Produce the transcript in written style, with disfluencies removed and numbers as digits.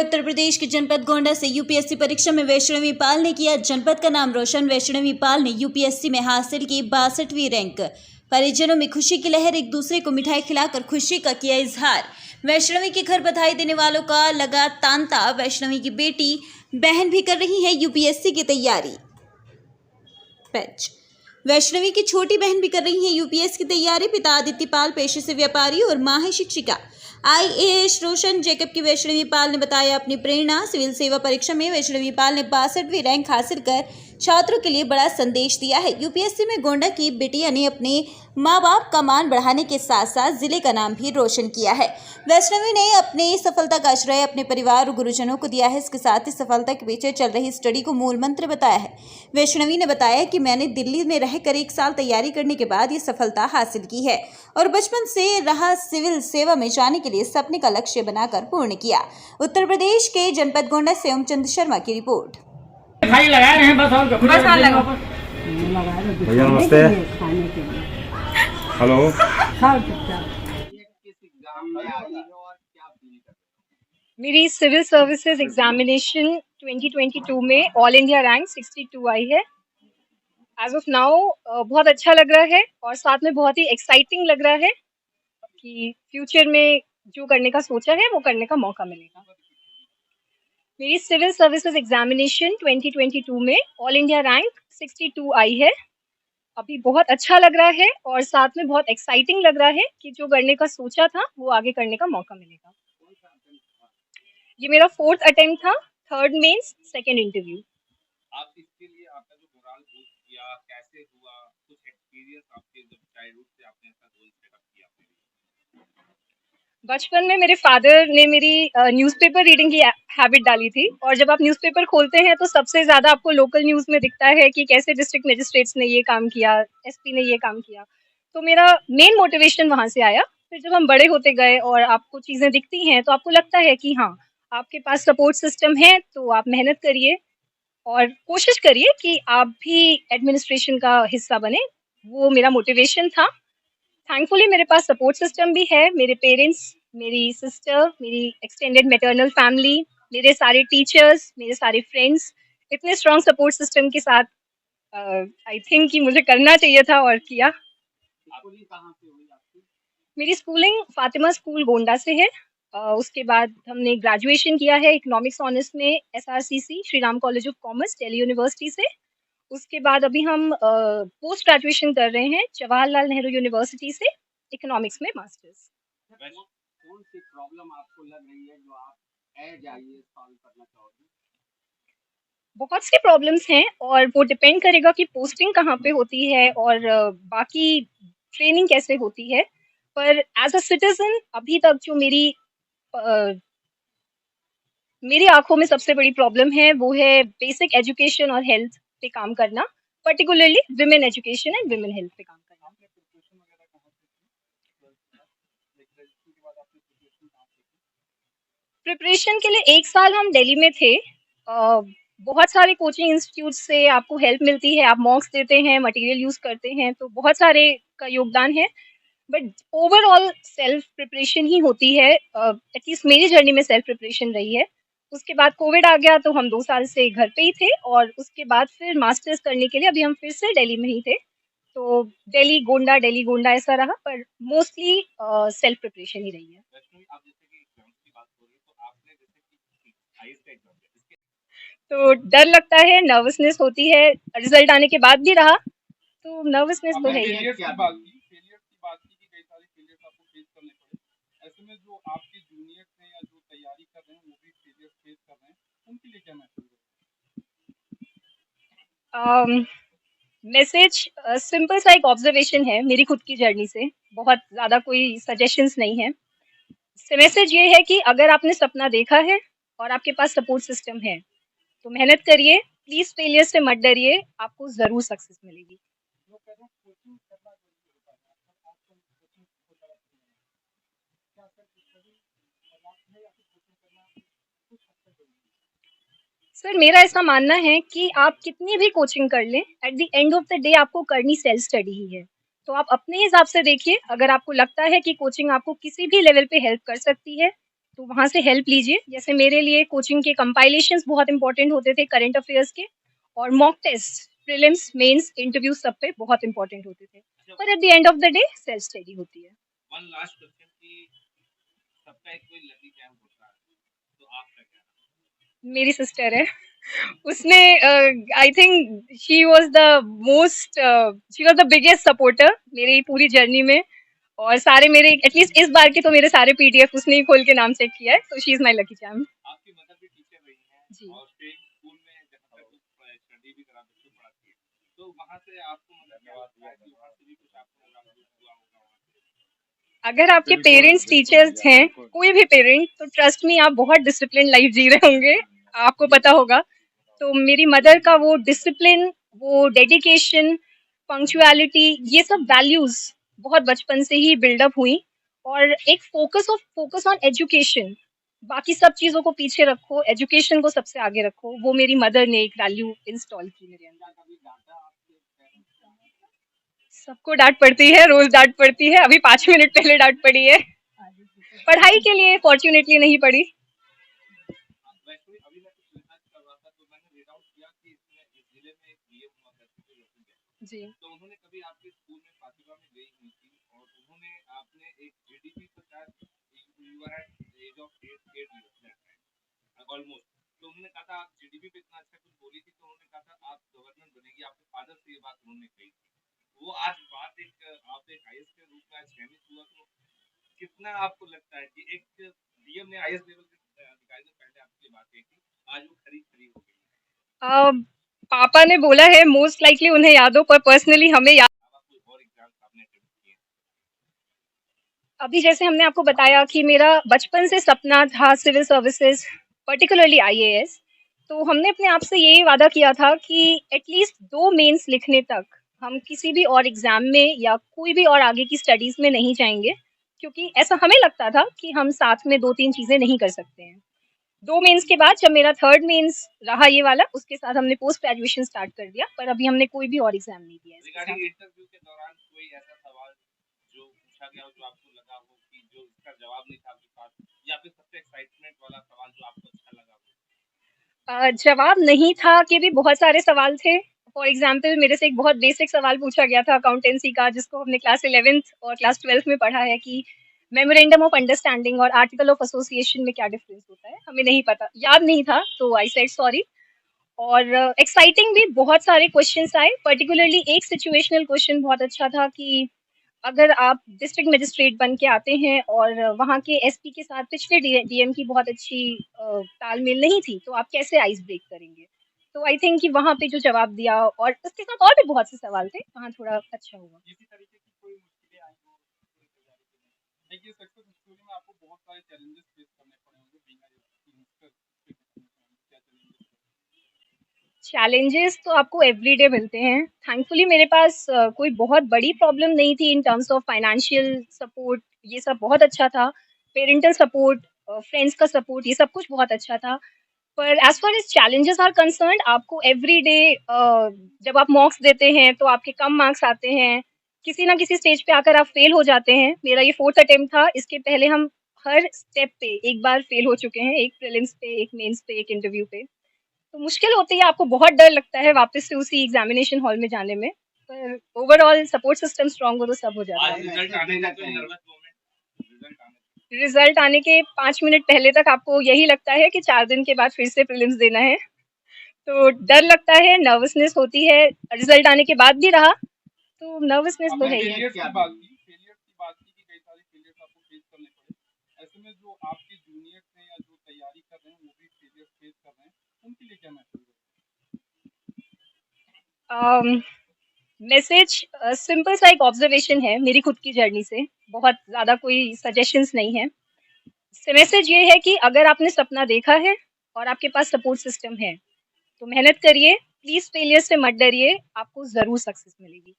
उत्तर प्रदेश के जनपद गोंडा से यूपीएससी परीक्षा में वैष्णवी पाल ने किया जनपद का नाम रोशन। वैष्णवी पाल ने यूपीएससी में हासिल की 62वीं रैंक। परिजनों में खुशी की लहर, एक दूसरे को मिठाई खिलाकर खुशी का किया इजहार। वैष्णवी के घर बधाई देने वालों का लगा तांता। वैष्णवी की बेटी बहन भी कर रही है यूपीएससी की तैयारी। वैष्णवी की छोटी बहन भी कर रही है यूपीएससी की तैयारी। पिता आदित्य पाल पेशे से व्यापारी और मां है शिक्षिका। आईएएस रोशन जैकब की वैष्णवी पाल ने बताया अपनी प्रेरणा। सिविल सेवा परीक्षा में वैष्णवी पाल ने 62वीं रैंक हासिल कर छात्रों के लिए बड़ा संदेश दिया है। यूपीएससी में गोंडा की बिटिया ने अपने मां बाप का मान बढ़ाने के साथ साथ जिले का नाम भी रोशन किया है। वैष्णवी ने अपनी सफलता का श्रेय अपने परिवार और गुरुजनों को दिया है। इसके साथ ही सफलता के पीछे चल रही स्टडी को मूल मंत्र बताया है। वैष्णवी ने बताया कि मैंने दिल्ली में रहकर 1 साल तैयारी करने के बाद ये सफलता हासिल की है और बचपन से रहा सिविल सेवा में जाने के लिए सपने का लक्ष्य बनाकर पूर्ण किया। उत्तर प्रदेश के जनपद गोंडा से ओमचंद शर्मा की रिपोर्ट। लगाए हैं बस और भैया नमस्ते। हेलो। मेरी सिविल सर्विसेज एग्जामिनेशन 2022 में ऑल इंडिया रैंक 62 आई है। एज ऑफ नाउ बहुत अच्छा लग रहा है और साथ में बहुत ही एक्साइटिंग लग रहा है कि फ्यूचर में जो करने का सोचा है वो करने का मौका मिलेगा। मेरी सिविल सर्विसेज एग्जामिनेशन 2022 में ऑल इंडिया रैंक 62 आई है। अभी बहुत अच्छा लग रहा है और साथ में बहुत एक्साइटिंग लग रहा है कि जो करने का सोचा था वो आगे करने का मौका मिलेगा। ये मेरा 4th अटेम्प्ट था, 3rd मेंस, 2nd इंटरव्यू। आप इसके लिए आपका जो मोरल बूस्ट किया कैसे हुआ, कुछ एक्सपीरियंस आपके जब चाइल्डहुड से आपने ऐसा गोल सेटअप किया? बचपन में मेरे फादर ने मेरी न्यूज़पेपर रीडिंग की हैबिट डाली थी और जब आप न्यूज़पेपर खोलते हैं तो सबसे ज़्यादा आपको लोकल न्यूज़ में दिखता है कि कैसे डिस्ट्रिक्ट मजिस्ट्रेट्स ने ये काम किया, एसपी ने ये काम किया। तो मेरा मेन मोटिवेशन वहाँ से आया। फिर जब हम बड़े होते गए और आपको चीज़ें दिखती हैं तो आपको लगता है कि हाँ, आपके पास सपोर्ट सिस्टम है तो आप मेहनत करिए और कोशिश करिए कि आप भी एडमिनिस्ट्रेशन का हिस्सा बने। वो मेरा मोटिवेशन था। थैंकफुली मेरे पास सपोर्ट सिस्टम भी है। मेरे पेरेंट्स, मेरी सिस्टर, मेरी एक्सटेंडेड मैटरनल फैमिली, मेरे सारे टीचर्स, मेरे सारे फ्रेंड्स, इतने स्ट्रॉन्ग सपोर्ट सिस्टम के साथ आई थिंक कि मुझे करना चाहिए था और किया। मेरी स्कूलिंग फातिमा स्कूल गोंडा से है। उसके बाद हमने ग्रेजुएशन किया है इकोनॉमिक्स ऑनर्स में SRCC Shri Ram college of commerce Delhi university से। उसके बाद अभी हम पोस्ट ग्रेजुएशन कर रहे हैं जवाहरलाल नेहरू यूनिवर्सिटी से इकोनॉमिक्स में मास्टर्स। कौन सी प्रॉब्लम आपको लग रही है जो आप सॉल्व करना चाहोगे? बहुत सी प्रॉब्लम्स हैं और वो डिपेंड करेगा कि पोस्टिंग कहाँ पे होती है और बाकी ट्रेनिंग कैसे होती है। पर एज अ सिटीजन अभी तक जो मेरी आंखों में सबसे बड़ी प्रॉब्लम है वो है बेसिक एजुकेशन और हेल्थ पे काम करना, particularly women education and women health पे काम करना। प्रिपरेशन के लिए 1 साल हम दिल्ली में थे। बहुत सारे कोचिंग इंस्टीट्यूट से आपको हेल्प मिलती है, आप मॉक्स देते हैं, मटेरियल यूज करते हैं, तो बहुत सारे का योगदान है। बट ओवरऑल सेल्फ प्रिपरेशन ही होती है। एटलीस्ट मेरी जर्नी में सेल्फ प्रिपरेशन रही है। उसके बाद कोविड आ गया तो हम 2 साल से घर पे ही थे और उसके बाद फिर मास्टर्स करने के लिए अभी हम फिर से दिल्ली में ही थे। तो दिल्ली गोंडा ऐसा रहा, पर मोस्टली सेल्फ प्रिपरेशन ही रही है। तो डर लगता है, नर्वसनेस होती है, रिजल्ट आने के बाद भी रहा, तो नर्वसनेस तो है ही। ऐसे में जो आपके जूनियर्स हैं या जो तैयारी कर रहे हैं वो भी फेलियर फेस कर रहे हैं, उनके लिए क्या मैसेज है? मैसेज सिंपल सा एक ऑब्जर्वेशन है मेरी खुद की जर्नी से, बहुत ज़्यादा कोई सजेशंस नहीं है। मैसेज ये है कि अगर आपने सपना देखा है और आपके पास सपोर्ट सिस्टम है तो मेहनत करिए, प्लीज फेलियर से मत डरिए, आपको जरूर सक्सेस मिलेगी। सर मेरा ऐसा मानना है कि आप कितनी भी कोचिंग कर लें, eight the end of the day आपको करनी सेल्फ स्टडी ही है। तो आप अपने हिसाब से देखिए, अगर आपको लगता है कि कोचिंग आपको किसी भी लेवल पे हेल्प कर सकती है, तो वहाँ से हेल्प लीजिए। जैसे मेरे लिए कोचिंग के कंपाइलेशंस बहुत इंपॉर्टेंट होते थे करंट अफेयर्स के, और mock test, prelims, mains, interview सब पे बहुत इंपॉर्टेंट होते थे। पर at the end of the day self study होती है। वन लास्ट क्वेश्चन कि सबका एक कोई लकी चैम होता है, तो आपका क्या? मेरी सिस्टर है, उसने I think she was the biggest supporter मेरी पूरी जर्नी में। और सारे मेरे एटलीस्ट इस बार के तो मेरे सारे पीडीएफ उसने ही खोल के नाम चेक किया है, तो she is my lucky charm. आपकी मदर भी टीचर रही जी। हैं और सेम स्कूल में जहाँ तक स्टडी भी बच्चों पढ़ाती है, तो वहाँ से आपको मतलब क्या लगता है कि वहाँ से भी कुछ आपको लाभ हुआ होगा वहाँ से? अगर आपके पेरेंट्स टीचर्स हैं, कोई भी पेरेंट, तो ट्रस्ट मी आप बहुत डिसिप्लिन लाइफ जी रहे होंगे, आपको पता होगा। तो मेरी मदर का वो डिसिप्लिन, वो डेडिकेशन, पंक्चुअलिटी, ये सब वैल्यूज बहुत बचपन से ही बिल्डअप हुई। और एक फोकस ऑन एजुकेशन, बाकी सब चीजों को पीछे रखो, एजुकेशन को सबसे आगे रखो, वो मेरी मदर ने एक वैल्यू इंस्टॉल की मेरे अंदर। क्या कभी डांटा आपके पेरेंट्स ने? सबको डांट पड़ती है, रोज डांट पड़ती है, अभी 5 मिनट पहले डांट पड़ी है। पढ़ाई के लिए फॉर्चुनेटली नहीं पड़ी। वैसे अभी मैं कुछ रिसर्च कर रहा था, तो मैंने रीड आउट किया कि इसमें इस जिले में एक डीएम हुआ करते थे रतन जैन। जी। तो उन्होंने कभी आपके स्कूल में फातिमा में गई हुई थी, और उन्होंने आपने एक जीडीपी तो शायद you were at age of 8 years almost, तो उन्होंने कहा था आप जीडीपी पे इतना अच्छा कुछ बोली थी, तो उन्होंने कहा था आप गवर्नर बनेगी, आपके फादर से ये बात उन्होंने कही थी। वो आज बात एक आप एक आईएएस के रूप में आज सहमत हुआ, तो कितना आपको लगता है कि एक डीएम ने आईएएस लेवल के अधिकारी ने पहले आपकी बात कही थी, आज वो खरी खरी हो गई? पापा ने बोला है मोस्ट लाइकली उन्हें याद हो, पर पर्सनली हमें याद। अब आप कोई और एग्जाम्स आपने अटेम्प्ट किए? अभी जैसे हमने आपको बताया कि मेरा बचपन से सपना था सिविल सर्विसेज, पर्टिकुलरली आईएएस। तो हमने अपने आप से यही वादा किया था कि एटलीस्ट 2 मेंस लिखने तक हम किसी भी और एग्जाम में या कोई भी और आगे की स्टडीज में नहीं जाएंगे, क्योंकि ऐसा हमें लगता था कि हम साथ में 2-3 चीजें नहीं कर सकते हैं। 2 मेंस के बाद जब मेरा थर्ड मेंस रहा ये वाला, उसके साथ हमने पोस्ट ग्रेजुएशन स्टार्ट कर दिया, पर अभी हमने कोई भी और एग्जाम नहीं दिया है इसके साथ। रिगार्डिंग इंटरव्यू के दौरान कोई ऐसा सवाल जो पूछा गया हो जो आपको लगा हो कि जो इसका जवाब नहीं था आपके पास, या फिर सबसे एक्साइटमेंट वाला सवाल जो आपको अच्छा लगा हो? जवाब नहीं था कि भी बहुत सारे सवाल थे। फॉर एग्जाम्पल मेरे से एक बहुत बेसिक सवाल पूछा गया था अकाउंटेंसी का, जिसको हमने क्लास 11th और क्लास 12th में पढ़ा है कि मेमोरेंडम ऑफ अंडरस्टैंडिंग और आर्टिकल ऑफ एसोसिएशन में क्या डिफरेंस होता है। हमें नहीं पता, याद नहीं था, तो आई सेड सॉरी। और एक्साइटिंग भी बहुत सारे क्वेश्चंस आए, पर्टिकुलरली एक सिचुएशनल क्वेश्चन बहुत अच्छा था कि अगर आप डिस्ट्रिक्ट मजिस्ट्रेट बन के आते हैं और वहाँ के एसपी के साथ पिछले डीएम की बहुत अच्छी तालमेल नहीं थी, तो आप कैसे आइस ब्रेक करेंगे। तो आई थिंक कि वहाँ पे जो जवाब दिया, और उसके साथ और भी बहुत से सवाल थे, वहाँ थोड़ा अच्छा हुआ। इसी तरीके की कोई मुश्किलें आई हो पूरी तैयारी के लिए? देखिए सक्सेस स्टोरी में आपको बहुत सारे चैलेंजेस फेस करने पड़े होंगे, बिना क्या चैलेंजेस? चैलेंजेस तो आपको एवरीडे मिलते हैं। थैंकफुली मेरे पास कोई बहुत बड़ी प्रॉब्लम नहीं थी in terms of financial support, ये सब बहुत अच्छा था। पेरेंटल सपोर्ट, फ्रेंड्स का सपोर्ट, ये सब कुछ बहुत अच्छा था। पर as far as challenges are concerned, आपको एवरी डे जब आप मॉक्स देते हैं तो आपके कम मार्क्स आते हैं, किसी ना किसी स्टेज पे आकर आप फेल हो जाते हैं। मेरा ये 4th अटेम्प्ट था, इसके पहले हम हर स्टेप पे एक बार फेल हो चुके हैं, एक प्रीलिम्स पे, एक मेंस पे, एक इंटरव्यू पे। तो मुश्किल होती है, आपको बहुत डर लगता है वापस से उसी एग्जामिनेशन हॉल में जाने में, पर ओवरऑल सपोर्ट सिस्टम स्ट्रांग हो तो सब हो जाता आज है। रिजल्ट आने का कोई नर्वस मोमेंट? रिजल्ट आने के 5 मिनट पहले तक आपको यही लगता है कि 4 दिन के बाद फिर से प्रीलिम्स देना है, तो डर लगता है, नर्वसनेस होती है। रिजल्ट आने के बाद भी रहा, तो नर्वसनेस तो है ही। फेलियर्स की बात की कि कई सारे फेलियर्स आपको फेस करने पड़े, ऐसे में जो आपके जूनियर्स हैं या जो तैयारी कर रहे हैं वो भी फेलियर्स फेस कर रहे हैं, उनके लिए क्या मैसेज है? मैसेज सिंपल सा एक ऑब्जर्वेशन है मेरी खुद की जर्नी से, बहुत ज़्यादा कोई सजेशंस नहीं है। मैसेज ये है कि अगर आपने सपना देखा है और आपके पास सपोर्ट सिस्टम है, तो मेहनत करिए, प्लीज़ फेलियर से मत डरिए, आपको ज़रूर सक्सेस मिलेगी।